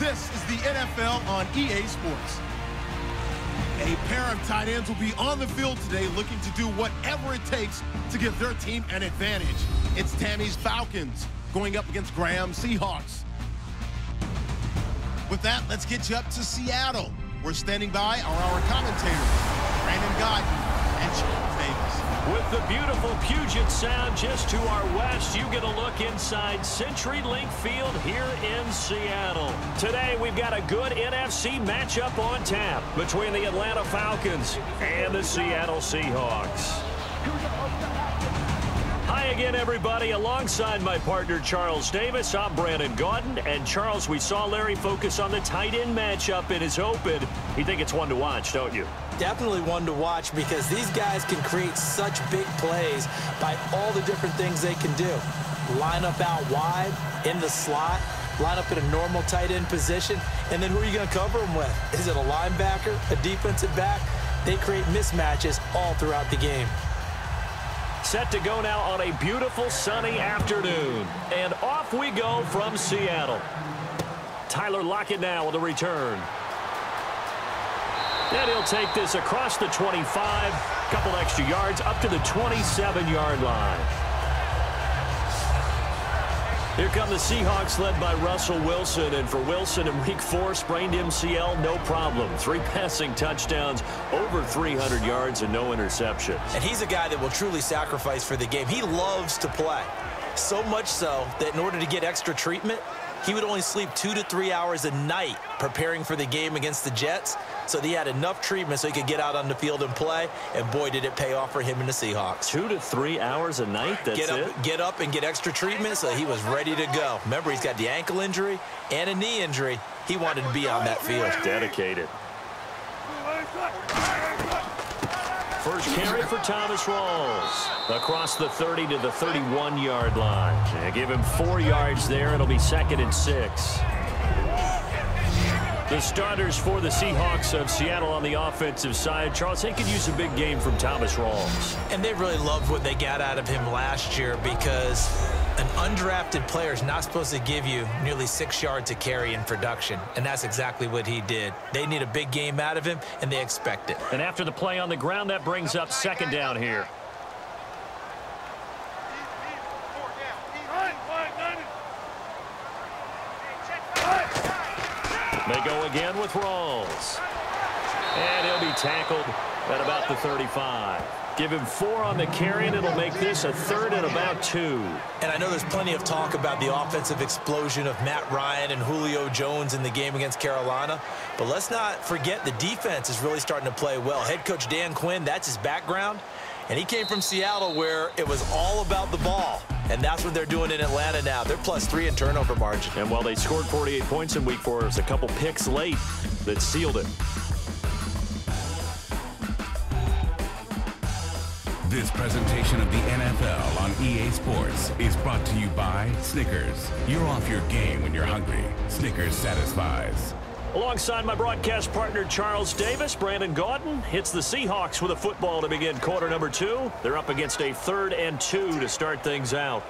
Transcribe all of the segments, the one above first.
This is the NFL on EA Sports. A pair of tight ends will be on the field today looking to do whatever it takes to give their team an advantage. It's Tammy's Falcons going up against Graham's Seahawks. With that, let's get you up to Seattle. We're standing by our commentators, Brandon Guyton and Charles Davis. With the beautiful Puget Sound just to our west, you get a look inside CenturyLink Field here in Seattle. Today, we've got a good NFC matchup on tap between the Atlanta Falcons and the Seattle Seahawks. Hi again, everybody. Alongside my partner, Charles Davis, I'm Brandon Guyton. And, Charles, we saw Larry focus on the tight end matchup in his open. You think it's one to watch, don't you? Definitely one to watch because these guys can create such big plays by all the different things they can do. Line up out wide, in the slot, line up in a normal tight end position, and then who are you going to cover them with? Is it a linebacker, a defensive back? They create mismatches all throughout the game. Set to go now on a beautiful sunny afternoon. And off we go from Seattle. Tyler Lockett now with a return. And he'll take this across the 25, couple extra yards up to the 27-yard line. Here come the Seahawks led by Russell Wilson. And for Wilson in week 4, sprained MCL, no problem. 3 passing touchdowns, over 300 yards, and no interceptions. And he's a guy that will truly sacrifice for the game. He loves to play. So much so that in order to get extra treatment, he would only sleep 2 to 3 hours a night preparing for the game against the Jets. So he had enough treatment so he could get out on the field and play. And boy, did it pay off for him and the Seahawks. 2 to 3 hours a night, that's Get up and get extra treatment so he was ready to go. Remember, he's got the ankle injury and a knee injury. He wanted to be on that field. Dedicated. First carry for Thomas Rawls. Across the 30 to the 31-yard line. And give him 4 yards there. It'll be 2nd and 6. The starters for the Seahawks of Seattle on the offensive side. Charles, they could use a big game from Thomas Rawls. And they really loved what they got out of him last year because an undrafted player is not supposed to give you nearly 6 yards a carry in production. And that's exactly what he did. They need a big game out of him, and they expect it. And after the play on the ground, that brings up 2nd down here. They go again with Rawls. And he'll be tackled at about the 35. Give him 4 on the carry, and it'll make this a 3rd and about 2. And I know there's plenty of talk about the offensive explosion of Matt Ryan and Julio Jones in the game against Carolina. But let's not forget the defense is really starting to play well. Head coach Dan Quinn, that's his background. And he came from Seattle where it was all about the ball. And that's what they're doing in Atlanta now. They're +3 in turnover margin. And while they scored 48 points in week 4, there's a couple picks late that sealed it. This presentation of the NFL on EA Sports is brought to you by Snickers. You're off your game when you're hungry. Snickers satisfies. Alongside my broadcast partner, Charles Davis, Brandon Guyton hits the Seahawks with a football to begin quarter number 2. They're up against a 3rd and 2 to start things out.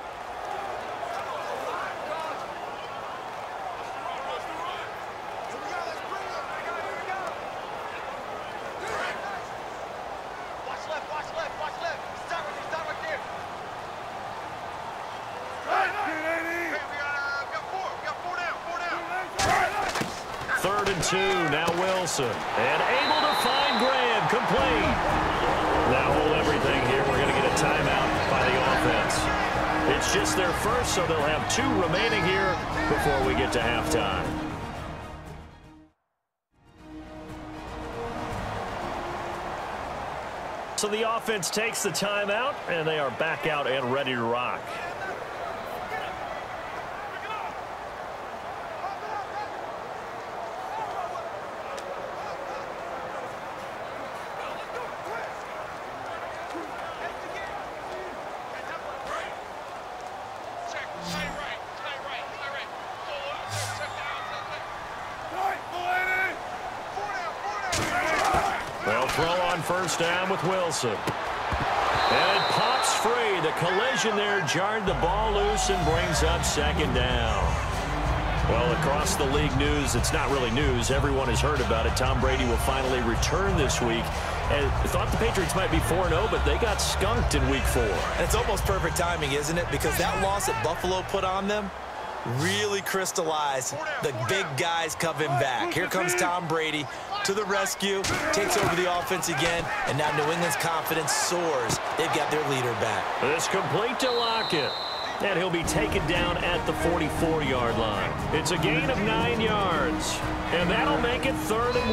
Now Wilson, and able to find Graham, complete. Now hold everything here. We're going to get a timeout by the offense. It's just their first, so they'll have 2 remaining here before we get to halftime. So the offense takes the timeout, and they are back out and ready to rock. They'll throw on first down with Wilson. And it pops free. The collision there jarred the ball loose and brings up 2nd down. Well, across the league news, it's not really news. Everyone has heard about it. Tom Brady will finally return this week. And I thought the Patriots might be 4-0, but they got skunked in Week 4. And it's almost perfect timing, isn't it? Because that loss that Buffalo put on them really crystallized the big guys coming back. Here comes Tom Brady to the rescue, takes over the offense again, and now New England's confidence soars. They've got their leader back. This complete to Lockett. And he'll be taken down at the 44-yard line. It's a gain of 9 yards. And that'll make it 3rd and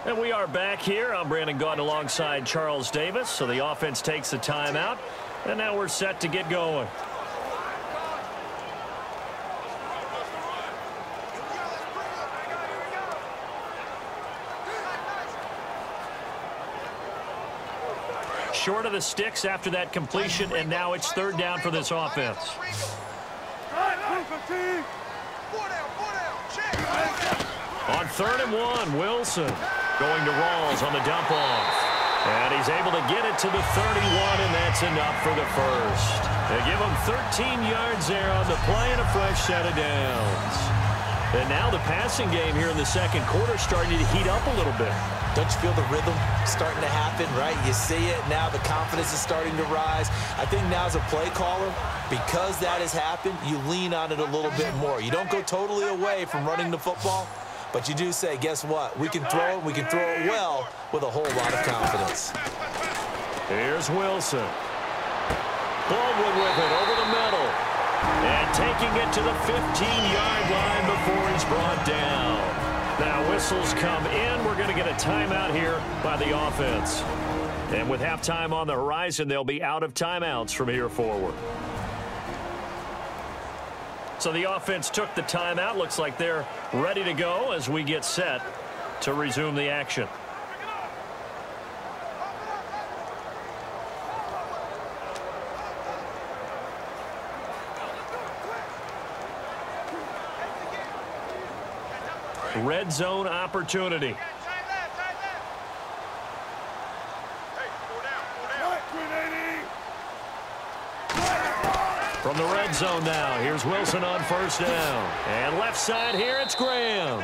1. And we are back here. I'm Brandon Gaudin alongside Charles Davis. So the offense takes the timeout. And now we're set to get going. Short of the sticks after that completion, and now it's 3rd down for this offense. On 3rd and 1, Wilson going to Rawls on the dump off. And he's able to get it to the 31, and that's enough for the first. They give him 13 yards there on the play and a fresh set of downs. And now the passing game here in the second quarter starting to heat up a little bit. Don't you feel the rhythm starting to happen, right? You see it now. The confidence is starting to rise. I think now as a play caller, because that has happened, you lean on it a little bit more. You don't go totally away from running the football, but you do say, guess what? We can throw it. We can throw it well with a whole lot of confidence. Here's Wilson. Baldwin with it over the middle. And taking it to the 15-yard line before he's brought down. Now whistles come in. We're going to get a timeout here by the offense. And with halftime on the horizon, they'll be out of timeouts from here forward. So the offense took the timeout. Looks like they're ready to go as we get set to resume the action. Red zone opportunity. From the red zone now, here's Wilson on 1st down. And left side here, it's Graham.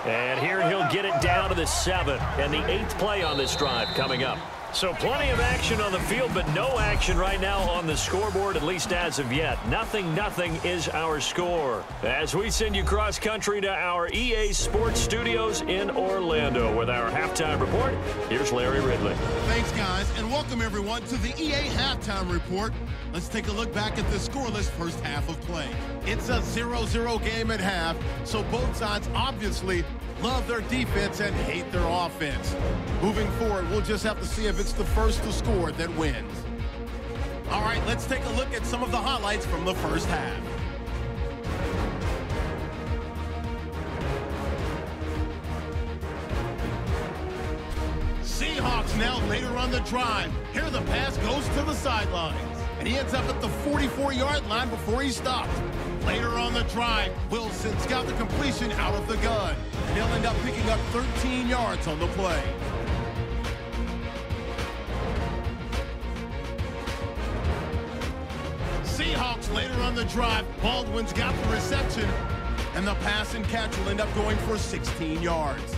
And here he'll get it down to the 7th. And the 8th play on this drive coming up. So plenty of action on the field, but no action right now on the scoreboard, at least as of yet. 0-0 is our score. As we send you cross-country to our EA Sports Studios in Orlando with our halftime report, here's Larry Ridley. Thanks, guys, and welcome, everyone, to the EA Halftime Report. Let's take a look back at the scoreless first half of play. It's a 0-0 game at half, so both sides obviously love their defense and hate their offense. Moving forward, we'll just have to see if it's the first to score that wins. All right, let's take a look at some of the highlights from the first half. Seahawks now later on the drive. Here the pass goes to the sidelines. And he ends up at the 44-yard line before he stopped. Later on the drive, Wilson's got the completion out of the gun. And he'll end up picking up 13 yards on the play. Seahawks later on the drive. Baldwin's got the reception. And the pass and catch will end up going for 16 yards.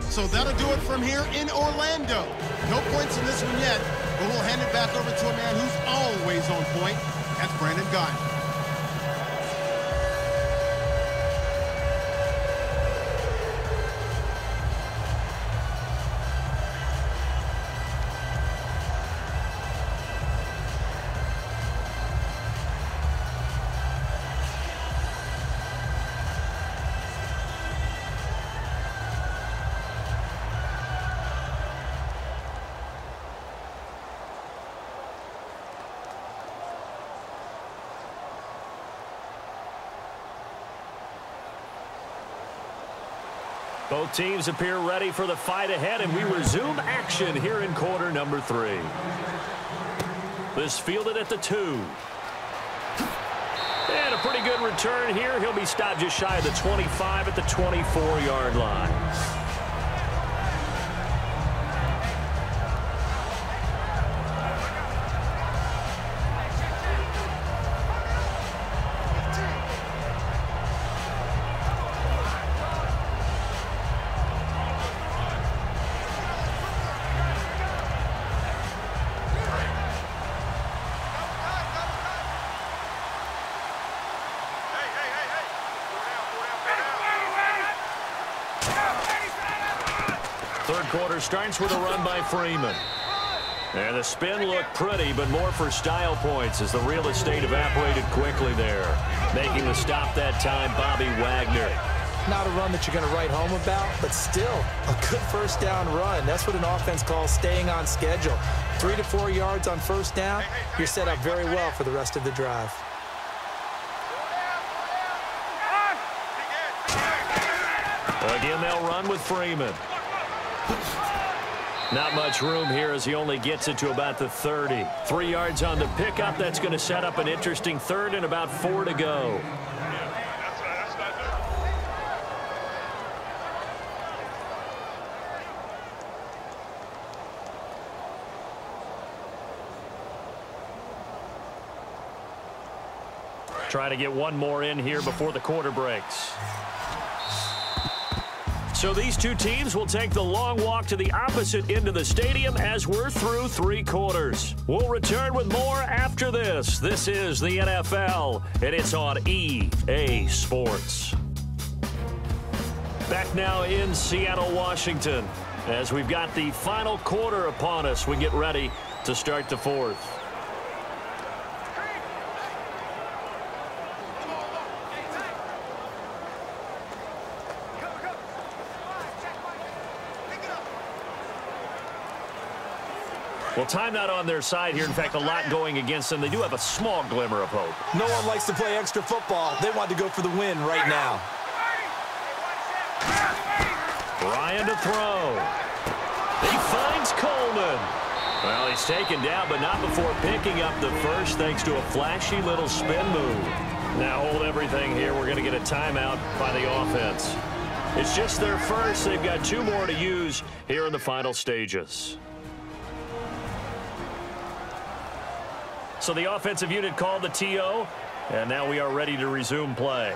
So that'll do it from here in Orlando. No points in this one yet, but we'll hand it back over to a man who's always on point. That's Brandon Gaudin. Both teams appear ready for the fight ahead, and we resume action here in quarter number 3. This fielded at the 2. And a pretty good return here. He'll be stopped just shy of the 25 at the 24-yard line. Third quarter starts with a run by Freeman. And the spin looked pretty, but more for style points as the real estate evaporated quickly there. Making the stop that time, Bobby Wagner. Not a run that you're going to write home about, but still a good first down run. That's what an offense calls staying on schedule. 3 to 4 yards on first down, you're set up very well for the rest of the drive. Again, they'll run with Freeman. Not much room here as he only gets it to about the 30. 3 yards on the pickup. That's going to set up an interesting third and about 4 to go. Try to get one more in here before the quarter breaks. So these two teams will take the long walk to the opposite end of the stadium as we're through 3 quarters. We'll return with more after this. This is the NFL, and it's on EA Sports. Back now in Seattle, Washington, as we've got the final quarter upon us. We get ready to start the fourth. Well, timeout on their side here. In fact, a lot going against them. They do have a small glimmer of hope. No one likes to play extra football. They want to go for the win right now. Ryan to throw. He finds Coleman. Well, he's taken down, but not before picking up the first thanks to a flashy little spin move. Now hold everything here. We're going to get a timeout by the offense. It's just their first. They've got 2 more to use here in the final stages. So the offensive unit called the TO, and now we are ready to resume play.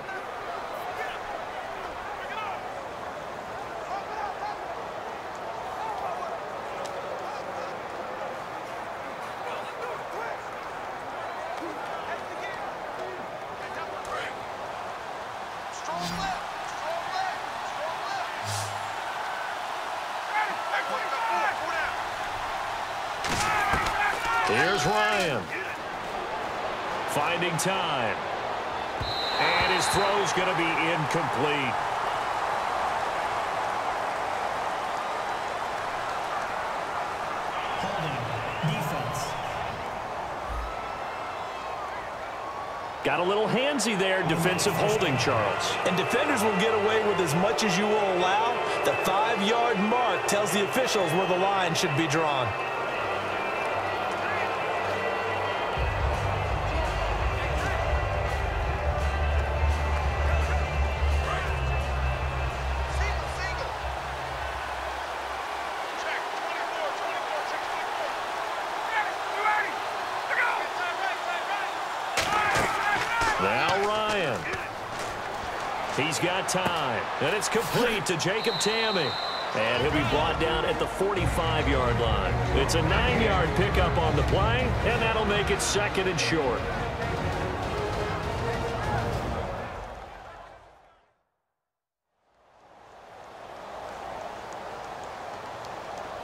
Here's Ryan. Finding time. And his throw's going to be incomplete. Holding. Defense. Got a little handsy there. Defensive holding, Charles. And defenders will get away with as much as you will allow. The 5-yard mark tells the officials where the line should be drawn. He's got time, and it's complete to Jacob Tamme. And he'll be brought down at the 45-yard line. It's a 9-yard pickup on the play, and that'll make it 2nd and short.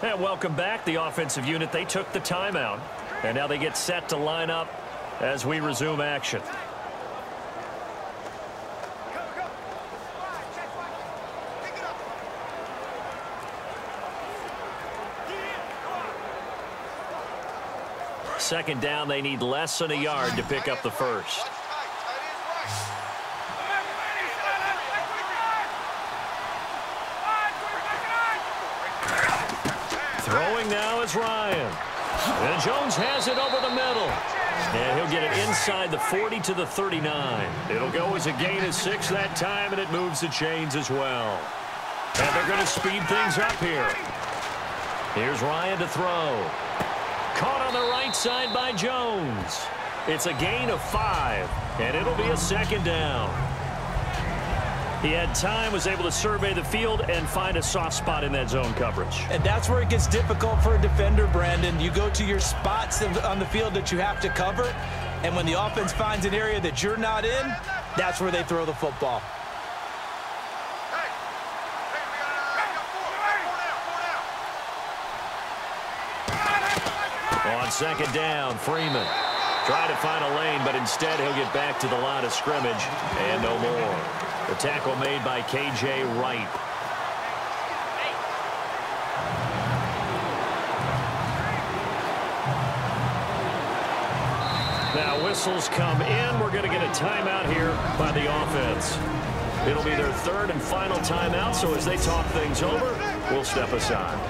And welcome back. The offensive unit, they took the timeout, and now they get set to line up as we resume action. Second down, they need less than a yard to pick up the first. Throwing now is Ryan. And Jones has it over the middle. And he'll get it inside the 40 to the 39. It'll go as a gain of 6 that time, and it moves the chains as well. And they're going to speed things up here. Here's Ryan to throw. Caught on the right side by Jones. It's a gain of 5, and it'll be a second down. He had time, was able to survey the field and find a soft spot in that zone coverage. And that's where it gets difficult for a defender, Brandon. You go to your spots on the field that you have to cover, and when the offense finds an area that you're not in, that's where they throw the football. On second down, Freeman trying to find a lane, but instead he'll get back to the line of scrimmage and no more. The tackle made by K.J. Wright. Now whistles come in. We're going to get a timeout here by the offense. It'll be their third and final timeout, so as they talk things over, we'll step aside.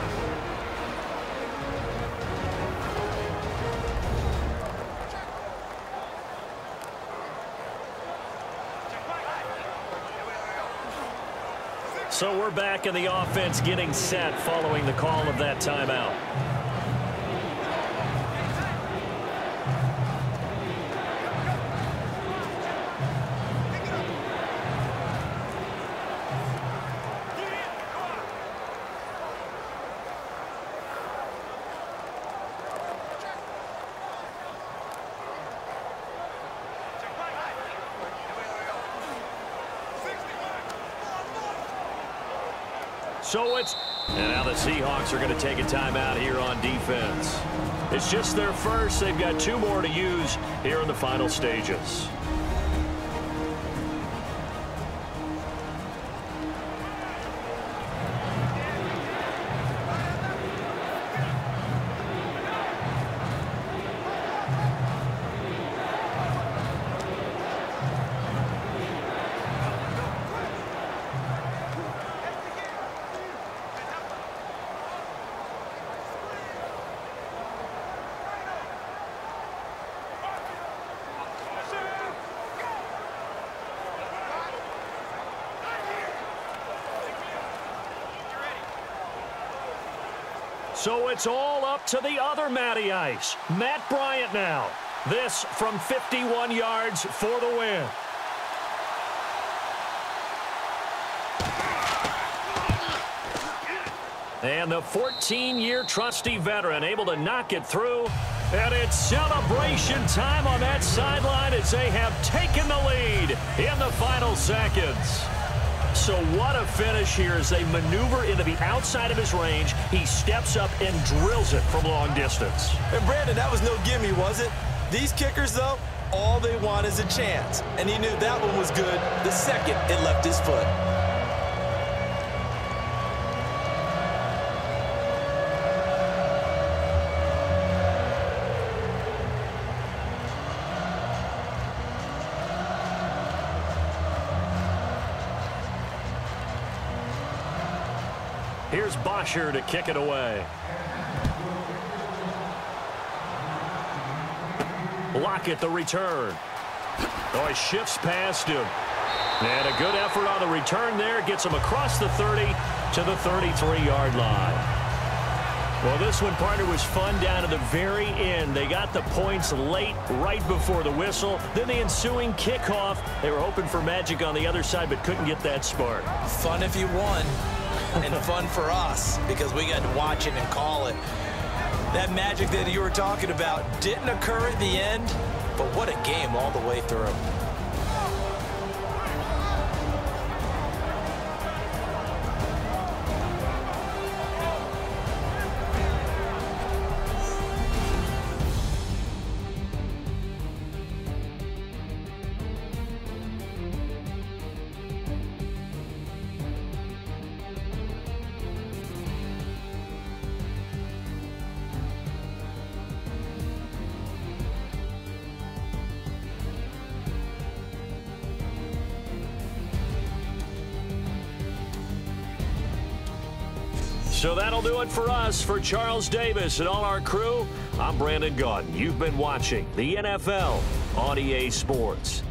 So we're back in the offense getting set following the call of that timeout. So it's, and now the Seahawks are going to take a timeout here on defense. It's just their first. They've got 2 more to use here in the final stages. So it's all up to the other Matty Ice. Matt Bryant now. This from 51 yards for the win. And the 14-year trusty veteran able to knock it through. And it's celebration time on that sideline as they have taken the lead in the final seconds. So what a finish here as they maneuver into the outside of his range. He steps up and drills it from long distance. And Brandon, that was no gimme, was it? These kickers, though, all they want is a chance. And he knew that one was good the second it left his foot. Here's Bosher to kick it away. Lockett the return. Oh, he shifts past him. And a good effort on the return there. Gets him across the 30 to the 33-yard line. Well, this one, partner, was fun down to the very end. They got the points late, right before the whistle. Then the ensuing kickoff. They were hoping for magic on the other side, but couldn't get that spark. Fun if you won. And fun for us because we got to watch it and call it. That magic that you were talking about didn't occur at the end, but what a game all the way through. So that'll do it for us. For Charles Davis and all our crew, I'm Brandon Gaudin. You've been watching the NFL on EA Sports.